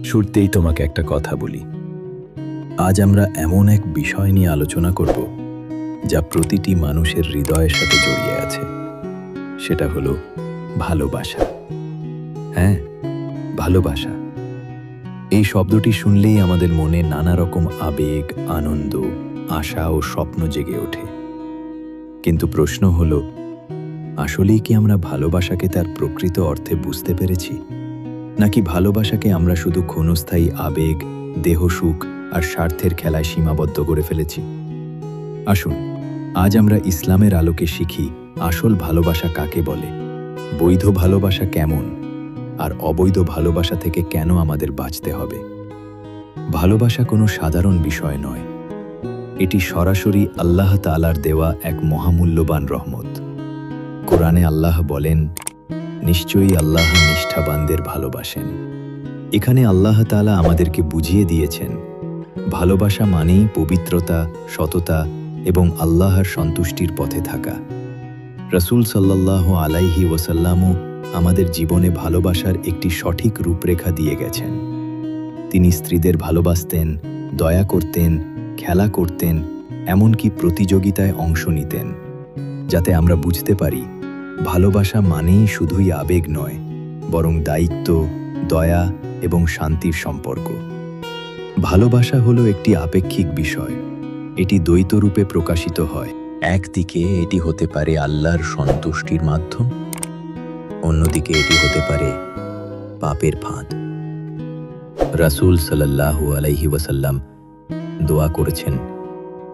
শুরুতেই তোমাকে একটা কথা বলি। আজ আমরা এমন এক বিষয় নিয়ে আলোচনা করব যা প্রতিটি মানুষের হৃদয়ের সাথে জড়িয়ে আছে। সেটা হলো ভালোবাসা। হ্যাঁ, ভালোবাসা। এই শব্দটি শুনলেই আমাদের মনে নানা রকম আবেগ, আনন্দ, আশা ও স্বপ্ন জেগে ওঠে। কিন্তু প্রশ্ন হলো, আসলেই কি আমরা ভালোবাসাকে তার প্রকৃত অর্থে বুঝতে পেরেছি? নাকি ভালোবাসাকে আমরা শুধু ক্ষণস্থায়ী আবেগ, দেহসুখ আর স্বার্থের খেলায় সীমাবদ্ধ করে ফেলেছি? আসুন, আজ আমরা ইসলামের আলোকে শিখি আসল ভালোবাসা কাকে বলে, বৈধ ভালোবাসা কেমন, আর অবৈধ ভালোবাসা থেকে কেন আমাদের বাঁচতে হবে। ভালোবাসা কোনো সাধারণ বিষয় নয়। এটি সরাসরি আল্লাহ তাআলার দেওয়া এক মহামূল্যবান রহমত। কোরআনে আল্লাহ বলেন, নিশ্চয়ই আল্লাহ নিষ্ঠাবানদের ভালোবাসেন। এখানে আল্লাহ তাআলা আমাদেরকে বুঝিয়ে দিয়েছেন, ভালোবাসা মানেই পবিত্রতা, সততা এবং আল্লাহর সন্তুষ্টির পথে থাকা। রাসূল সাল্লাল্লাহু আলাইহি ওয়াসাল্লামও আমাদের জীবনে ভালোবাসার একটি সঠিক রূপরেখা দিয়ে গেছেন। তিনি স্ত্রীদের ভালোবাসতেন, দয়া করতেন, খেলা করতেন, এমনকি প্রতিযোগিতায় অংশ নিতেন, যাতে আমরা বুঝতে পারি ভালোবাসা মানেই শুধুই আবেগ নয়, বরং দায়িত্ব, দয়া এবং শান্তির সম্পর্ক। ভালোবাসা হলো একটি আপেক্ষিক বিষয়। এটি দ্বৈত রূপে প্রকাশিত হয়। একদিকে এটি হতে পারে আল্লাহর সন্তুষ্টির মাধ্যম, অন্যদিকে এটি হতে পারে পাপের ফাঁদ। রাসূল সাল্লাল্লাহু আলাইহি ওয়াসাল্লাম দোয়া করেছেন,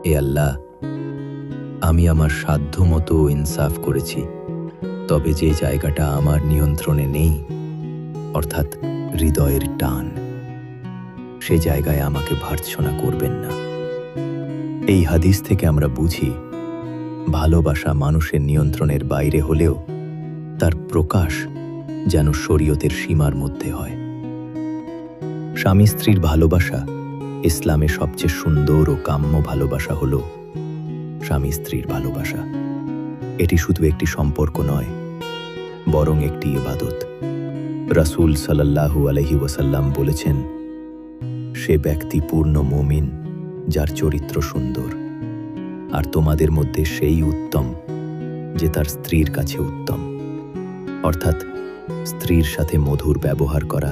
এ আল্লাহ, আমি আমার সাধ্যমতো ইনসাফ করেছি, তবে যে জায়গাটা আমার নিয়ন্ত্রণে নেই, অর্থাৎ হৃদয়ের টান, সে জায়গায় আমাকে ভর্ৎসনা করবেন না। এই হাদিস থেকে আমরা বুঝি, ভালোবাসা মানুষের নিয়ন্ত্রণের বাইরে হলেও তার প্রকাশ যেন শরীয়তের সীমার মধ্যে হয়। স্বামী স্ত্রীর ভালোবাসা ইসলামে সবচেয়ে সুন্দর ও কাম্য ভালোবাসা হল স্বামী স্ত্রীর ভালোবাসা। এটি শুধু একটি সম্পর্ক নয়, বরং একটি ইবাদত। রাসূল সাল্লাল্লাহু আলাইহি ওয়াসাল্লাম বলেছেন, সে ব্যক্তি পূর্ণ মুমিন যার চরিত্র সুন্দর, আর তোমাদের মধ্যে সেই উত্তম যে তার স্ত্রীর কাছে উত্তম। অর্থাৎ স্ত্রীর সাথে মধুর ব্যবহার করা,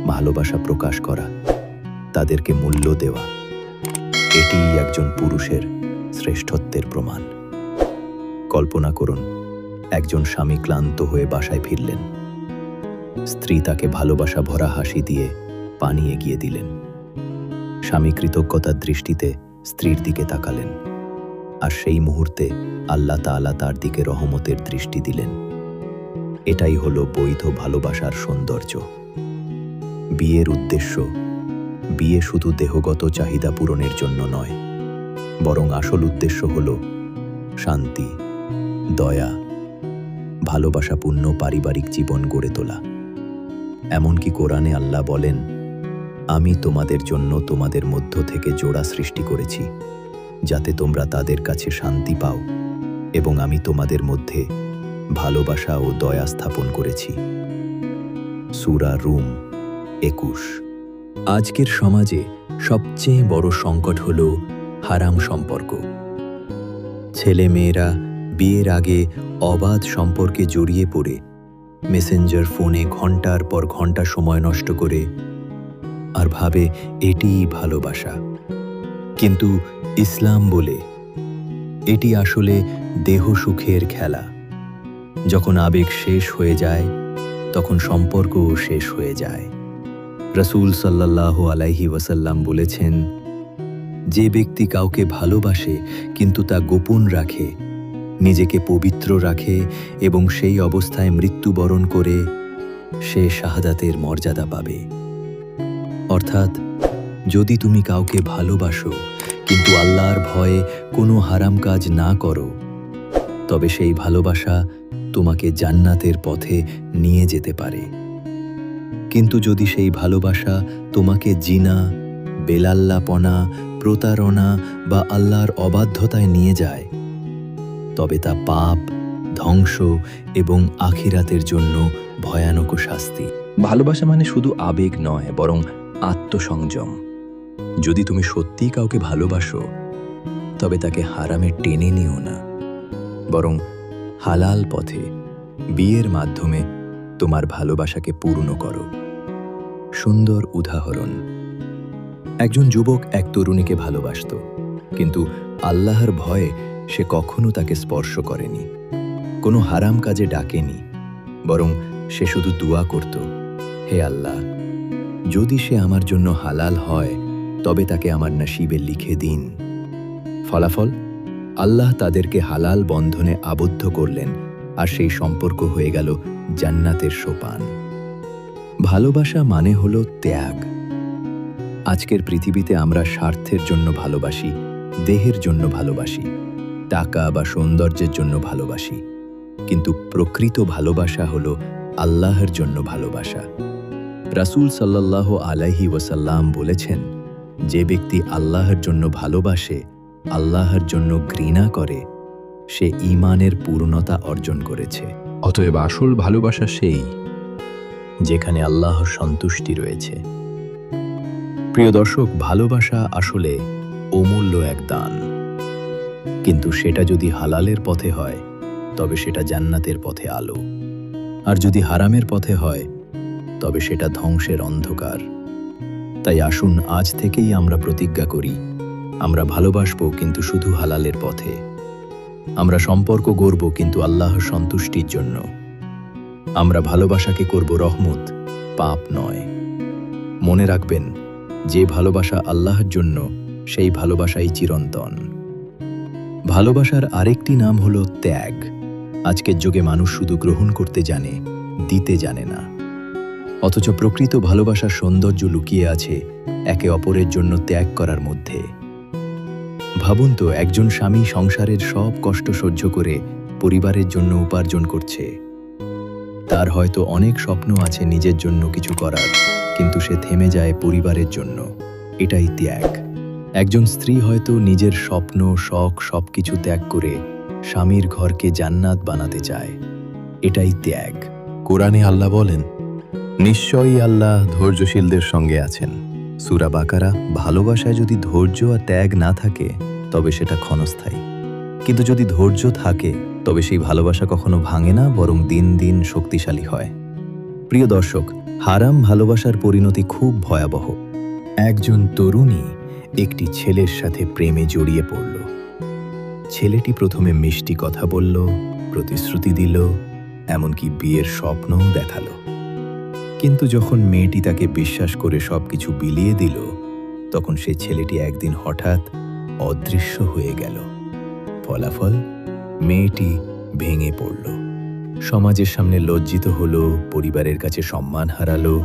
ভালোবাসা প্রকাশ করা, তাদেরকে মূল্য দেওয়া, এটিই একজন পুরুষের শ্রেষ্ঠত্বের প্রমাণ। কল্পনা করুন, একজন স্বামী ক্লান্ত হয়ে বাসায় ফিরলেন। স্ত্রী তাকে ভালোবাসা ভরা হাসি দিয়ে পানি এগিয়ে দিলেন। স্বামী কৃতজ্ঞতার দৃষ্টিতে স্ত্রীর দিকে তাকালেন, আর সেই মুহূর্তে আল্লাহ তাআলা তার দিকে রহমতের দৃষ্টি দিলেন। এটাই হলো বৈধ ভালোবাসার সৌন্দর্য। বিয়ের উদ্দেশ্য, বিয়ে শুধু দেহগত চাহিদা পূরণের জন্য নয়, বরং আসল উদ্দেশ্য হল শান্তি, দয়া, ভালোবাসাপূর্ণ পারিবারিক জীবন গড়ে তোলা। এমনকি কোরআনে আল্লাহ বলেন, আমি তোমাদের জন্য তোমাদের মধ্য থেকে জোড়া সৃষ্টি করেছি, যাতে তোমরা তাদের কাছে শান্তি পাও, এবং আমি তোমাদের মধ্যে ভালোবাসা ও দয়া স্থাপন করেছি। সূরা রুম 21। আজকের সমাজে সবচেয়ে বড় সংকট হল হারাম সম্পর্ক। ছেলে মেয়েরা বিয়ের আগে অবাধ সম্পর্কে জড়িয়ে পড়ে মেসেঞ্জার ফোনে ঘন্টার পর ঘন্টা সময় নষ্ট করে আর ভাবে এটিই ভালোবাসা। কিন্তু ইসলাম বলে এটি আসলে দেহ সুখের খেলা। যখন আবেগ শেষ হয়ে যায়, তখন সম্পর্কও শেষ হয়ে যায়। রাসূল সাল্লাল্লাহু আলাইহি ওয়াসাল্লাম বলেছেন, যে ব্যক্তি কাউকে ভালোবাসে কিন্তু তা গোপন রাখে, নিজেকে পবিত্র রাখে এবং সেই অবস্থায় মৃত্যুবরণ করে, সে শাহাদাতের মর্যাদা পাবে। অর্থাৎ, যদি তুমি কাউকে ভালোবাসো কিন্তু আল্লাহর ভয়ে কোনো হারাম কাজ না করো, তবে সেই ভালোবাসা তোমাকে জান্নাতের পথে নিয়ে যেতে পারে। কিন্তু যদি সেই ভালোবাসা তোমাকে জিনা, বেলাল্লাপনা, প্রতারণা বা আল্লাহর অবাধ্যতায় নিয়ে যায়, তবে তা পাপ, ধ্বংস এবং আখিরাতের জন্য ভয়ানক শাস্তি। ভালোবাসা মানে শুধু আবেগ নয়, বরং আত্মসংযম। যদি তুমি সত্যিই কাউকে ভালোবাসো, তবে তাকে হারামে টেনে নিও না, বরং হালাল পথে বিয়ের মাধ্যমে তোমার ভালোবাসাকে পূর্ণ করো। সুন্দর উদাহরণ। একজন যুবক এক তরুণীকে ভালোবাসত, কিন্তু আল্লাহর ভয়ে সে কখনো তাকে স্পর্শ করেনি, কোনো হারাম কাজে ডাকেনি, বরং সে শুধু দোয়া করত, হে আল্লাহ, যদি সে আমার জন্য হালাল হয় তবে তাকে আমার নসিবে লিখে দিন। ফলাফল, আল্লাহ তাদেরকে হালাল বন্ধনে আবদ্ধ করলেন, আর সেই সম্পর্ক হয়ে গেল জান্নাতের সোপান। ভালোবাসা মানে হলো ত্যাগ। আজকের পৃথিবীতে আমরা স্বার্থের জন্য ভালোবাসি, দেহের জন্য ভালোবাসি, টাকা বা সৌন্দর্যের জন্য ভালোবাসি, কিন্তু প্রকৃত ভালোবাসা হলো আল্লাহর জন্য ভালোবাসা। রাসূল সাল্লাল্লাহু আলাইহি ওয়াসাল্লাম বলেছেন, যে ব্যক্তি আল্লাহর জন্য ভালোবাসে, আল্লাহর জন্য ঘৃণা করে, সে ঈমানের পূর্ণতা অর্জন করেছে। অতএব আসল ভালোবাসা সেই, যেখানে আল্লাহর সন্তুষ্টি রয়েছে। প্রিয় দর্শক, ভালোবাসা আসলে অমূল্য এক দান, কিন্তু সেটা যদি হালালের পথে হয় তবে সেটা জান্নাতের পথে আলো, আর যদি হারামের পথে হয় তবে সেটা ধ্বংসের অন্ধকার। তাই আসুন আজ থেকেই আমরা প্রতিজ্ঞা করি, আমরা ভালোবাসবো কিন্তু শুধু হালালের পথে। আমরা সম্পর্ক গড়ব কিন্তু আল্লাহর সন্তুষ্টির জন্য। আমরা ভালোবাসাকে করব রহমত, পাপ নয়। মনে রাখবেন, যে ভালোবাসা আল্লাহর জন্য, সেই ভালোবাসাই চিরন্তন। ভালোবাসার আরেকটি নাম হলো ত্যাগ। আজকের যুগে মানুষ শুধু গ্রহণ করতে জানে, দিতে জানে না। অথচ প্রকৃত ভালোবাসার সৌন্দর্য লুকিয়ে আছে একে অপরের জন্য ত্যাগ করার মধ্যে। ভাবুন তো, একজন স্বামী সংসারের সব কষ্ট সহ্য করে পরিবারের জন্য উপার্জন করছে। তার হয়তো অনেক স্বপ্ন আছে নিজের জন্য কিছু করার, কিন্তু সে থেমে যায় পরিবারের জন্য। এটাই ত্যাগ। একজন স্ত্রী হয়তো নিজের স্বপ্ন, শখ সবকিছু ত্যাগ করে স্বামীর ঘরকে জান্নাত বানাতে চায়। এটাই ত্যাগ। কোরআনে আল্লাহ বলেন, নিশ্চয়ই আল্লাহ ধৈর্যশীলদের সঙ্গে আছেন। সূরা বাকারা। ভালোবাসায় যদি ধৈর্য আর ত্যাগ না থাকে তবে সেটা ক্ষণস্থায়ী, কিন্তু যদি ধৈর্য থাকে তবে সেই ভালোবাসা কখনো ভাঙে না, বরং দিন দিন শক্তিশালী হয়। প্রিয় দর্শক, হারাম ভালোবাসার পরিণতি খুব ভয়াবহ। একজন তরুণী একটি ছেলের সাথে প্রেমে জড়িয়ে পড়ল। ছেলেটি প্রথমে মিষ্টি কথা বলল, প্রতিশ্রুতি দিল, এমনকি বিয়ের স্বপ্নও দেখালো। কিন্তু যখন মেয়েটি তাকে বিশ্বাস করে সবকিছু বিলিয়ে দিল, তখন সে ছেলেটি একদিন হঠাৎ অদৃশ্য হয়ে গেল। ফলাফল, মেয়েটি ভেঙে পড়ল, সমাজের সামনে লজ্জিত হলো, পরিবারের কাছে সম্মান হারালো।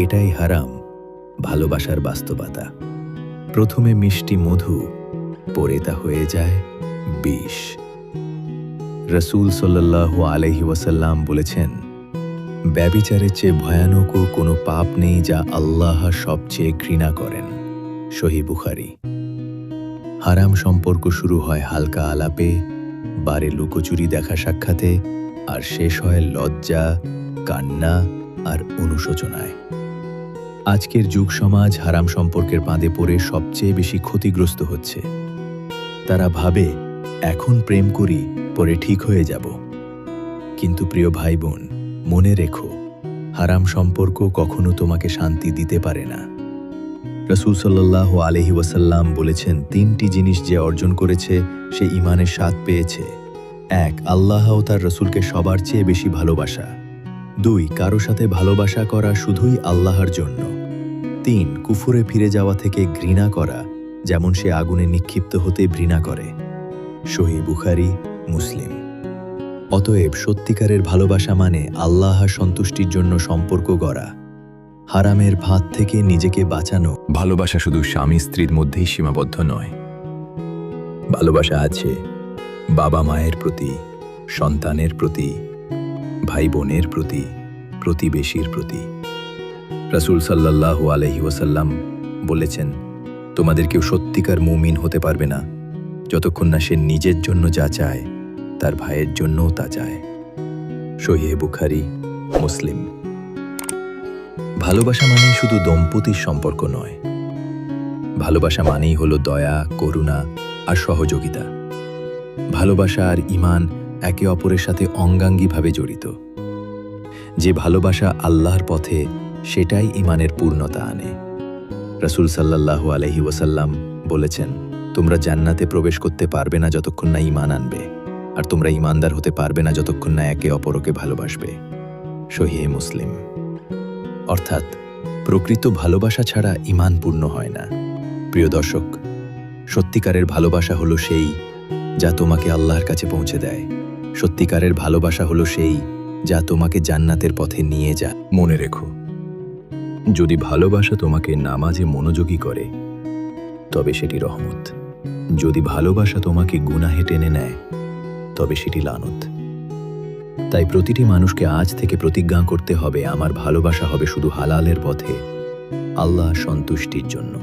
এটাই হারাম ভালোবাসার বাস্তবতা। প্রথমে মিষ্টি মধু, পরে তা হয়ে যায় বিষ। রাসূল সাল্লাল্লাহু আলাইহি ওয়াসাল্লাম বলেছেন, ব্যভিচারের চেয়ে ভয়ানক কোনো পাপ নেই যা আল্লাহ সবচেয়ে ঘৃণা করেন। সহিহ বুখারী। হারাম সম্পর্ক শুরু হয় হালকা আলাপে, বারে লুকোচুরি দেখা সাক্ষাতে, আর শেষ হয় লজ্জা, কান্না আর অনুশোচনায়। আজকের যুগ সমাজ হারাম সম্পর্কের ফাঁদে পড়ে সবচেয়ে বেশি ক্ষতিগ্রস্ত হচ্ছে। তারা ভাবে, এখন প্রেম করি, পরে ঠিক হয়ে যাব। কিন্তু প্রিয় ভাই বোন, মনে রেখো, হারাম সম্পর্ক কখনো তোমাকে শান্তি দিতে পারে না। রাসূল সাল্লাল্লাহু আলাইহি ওয়াসাল্লাম বলেছেন, 3টি জিনিস যে অর্জন করেছে সে ঈমানের স্বাদ পেয়েছে। 1. আল্লাহ ও তার রাসূলকে সবার চেয়ে বেশি ভালোবাসা। 2. কারো সাথে ভালোবাসা করা শুধুই আল্লাহর জন্য। 3. কুফরে ফিরে যাওয়া থেকে ঘৃণা করা, যেমন সে আগুনে নিক্ষিপ্ত হতে ঘৃণা করে। সহিহ বুখারী, মুসলিম। অতএব সত্যিকারের ভালোবাসা মানে আল্লাহর সন্তুষ্টির জন্য সম্পর্ক গড়া, হারামের ফাঁদ থেকে নিজেকে বাঁচানো। ভালোবাসা শুধু স্বামী স্ত্রীর মধ্যেই সীমাবদ্ধ নয়। ভালোবাসা আছে বাবা মায়ের প্রতি, সন্তানের প্রতি, ভাই বোনের প্রতি, প্রতিবেশীর প্রতি। রাসূল সাল্লাল্লাহু আলাইহি ওয়াসাল্লাম বলেছেন, তোমাদের কেউ সত্যিকার মুমিন হতে পারবে না যতক্ষণ না সে নিজের জন্য যা চায় তার ভাইয়ের জন্যও তা চায়। সহিহ বুখারী, মুসলিম। ভালোবাসা মানেই শুধু দম্পতির সম্পর্ক নয়, ভালোবাসা মানেই হলো দয়া, করুণা আর সহযোগিতা। ভালোবাসা আর ঈমান একে অপরের সাথে অঙ্গাঙ্গিভাবে জড়িত। যে ভালোবাসা আল্লাহর পথে, সেটাই ঈমানের পূর্ণতা আনে। রাসূল সাল্লাল্লাহু আলাইহি ওয়াসাল্লাম বলেছেন, তোমরা জান্নাতে প্রবেশ করতে পারবে না যতক্ষণ না ঈমান আনবে, আর তোমরা ঈমানদার হতে পারবে না যতক্ষণ না একে অপরকে ভালোবাসবে। সহিহ মুসলিম। অর্থাৎ প্রকৃত ভালোবাসা ছাড়া ঈমান পূর্ণ হয় না। প্রিয় দর্শক, সত্যিকারের ভালোবাসা হলো সেই যা তোমাকে আল্লাহর কাছে পৌঁছে দেয়। সত্যিকারের ভালোবাসা হলো সেই যা তোমাকে জান্নাতের পথে নিয়ে যায়। মনে রেখো, যদি ভালোবাসা তোমাকে নামাজে মনোযোগী করে, তবে সেটি রহমত। যদি ভালোবাসা তোমাকে গুনাহে টেনে নেয়, তবে সেটি লানত। তাই প্রতিটি মানুষকে আজ থেকে প্রতিজ্ঞা করতে হবে, আমার ভালোবাসা হবে শুধু হালালের পথে, আল্লাহর সন্তুষ্টির জন্য।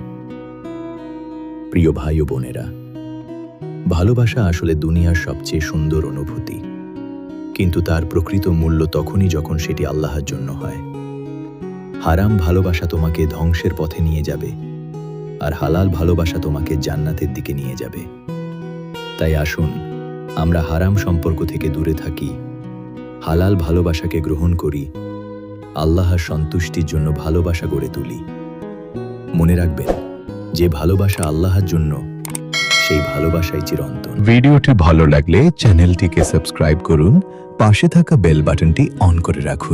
প্রিয় ভাই ও বোনেরা, ভালোবাসা আসলে দুনিয়ার সবচেয়ে সুন্দর অনুভূতি, কিন্তু তার প্রকৃত মূল্য তখনই যখন সেটি আল্লাহর জন্য হয়। হারাম ভালোবাসা তোমাকে ধ্বংসের পথে নিয়ে যাবে, আর হালাল ভালোবাসা তোমাকে জান্নাতের দিকে নিয়ে যাবে। তাই আসুন আমরা হারাম সম্পর্ক থেকে দূরে থাকি, হালাল ভালোবাসাকে গ্রহণ করি, আল্লাহর সন্তুষ্টির জন্য ভালোবাসা গড়ে তুলি। মনে রাখবেন, যে ভালোবাসা আল্লাহর জন্য, সেই ভালোবাসাই চিরন্তন। ভিডিওটি ভালো লাগলে চ্যানেলটিকে সাবস্ক্রাইব করুন, পাশে থাকা বেল বাটনটি অন করে রাখুন।